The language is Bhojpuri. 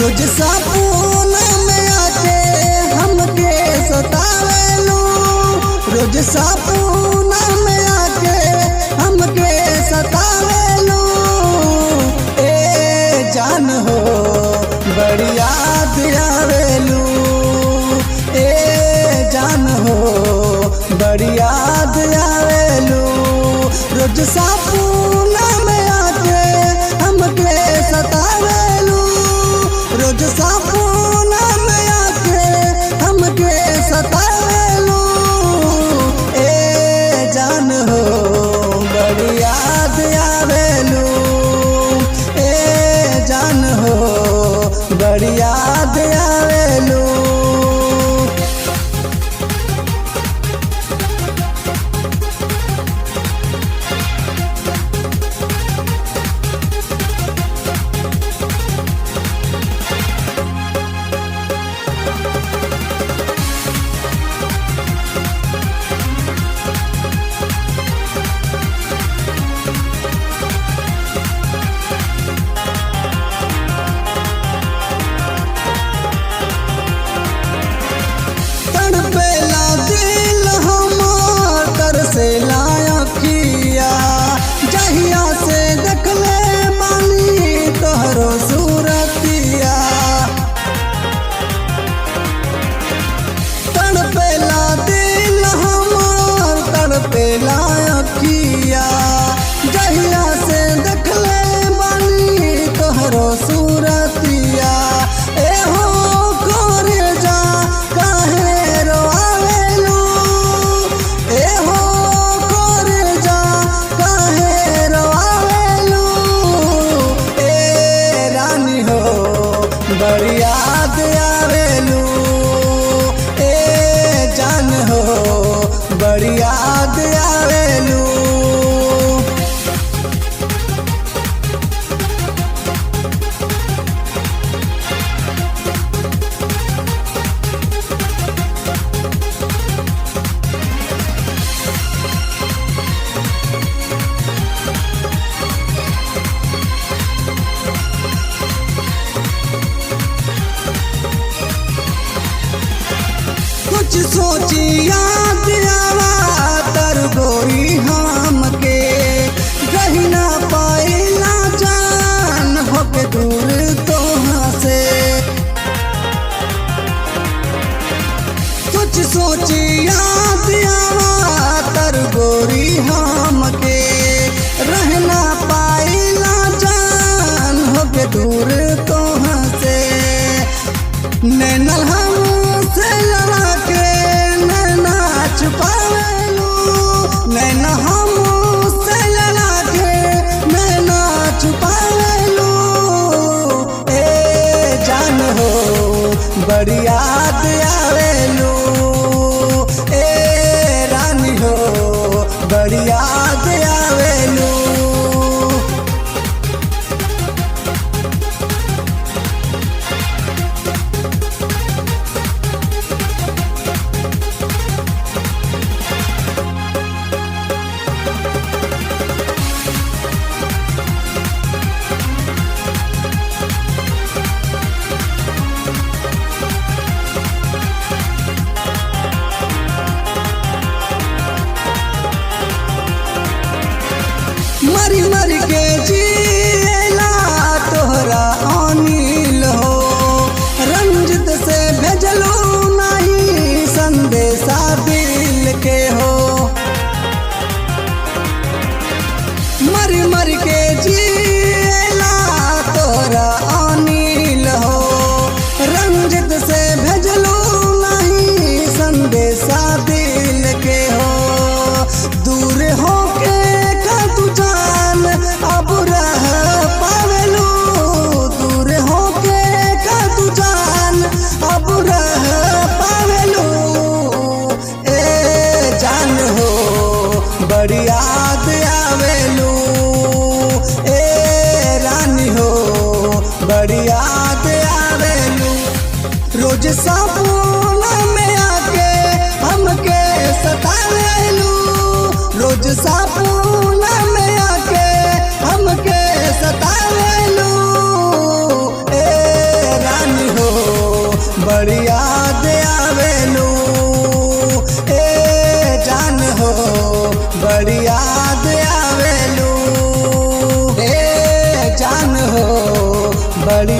रोज सपना में आके हमके सतावेलू, रोज सपना में आके हमके सतावेलू। ए जान हो बड़ी याद आवेलू, ए जान हो बड़ी याद आवेलू। रोज सपना में आके हमके सतावेलू, रोज सपना में आके हमके सतावेलू। ए जान हो बड़ी याद आवेलू, ए जान हो बड़ी याद आवेलू। तड़पेला दिल हमार तरसेला अखिया, जहिया से देखले बानी तोहरो सूरतिया। तड़पेला दिल हमार तड़पेला अखिया, जहिया से देखले बानी तोहरो सूरतिया। ए हो करे जा काहे रोआवेलू, ए हो करे जा काहे रोआवेलू। ए रानी हो बड़ी याद आवेलू, ए जान हो बड़ी याद आवेलू। कुछ सोची याद आवा तर गोरी हमके, रही ना पाइला जान होके दूर तोहाँ से। कुछ सोची याद आवा तर गोरी हमके, रह ना पाइला जान होके दूर तोहाँ से। नैनल हमसे लड़ा के नैना छुपावेलू, नैना हमसे लड़ा के नैना छुपावेलू। ए जान हो बड़ी याद आवेलू, ए रानी हो बड़ी याद आवेलू। मरी मरी के जिएला तोहरा अनिल हो, रंजित से भेजलो नहीं संदेशा दिल के हो। मरी मरी के जिएला तोहरा अनिल हो, रंजित से भेजलो नहीं संदेशा दिल के हो। दूर हो के तू जान अब रह पावेलू, दूर होके का तू जान अब रह पावेलू। ए जान हो बड़ी याद आवेलू, ए रानी हो बड़ी याद आवेलू। रोज सपना में आके हमके सतावेलू, रोज सपना में आके हमके सतावेलू। ए बड़ी याद आवेलू ए जान हो बड़ी याद आवेलू ए जान हो बड़ी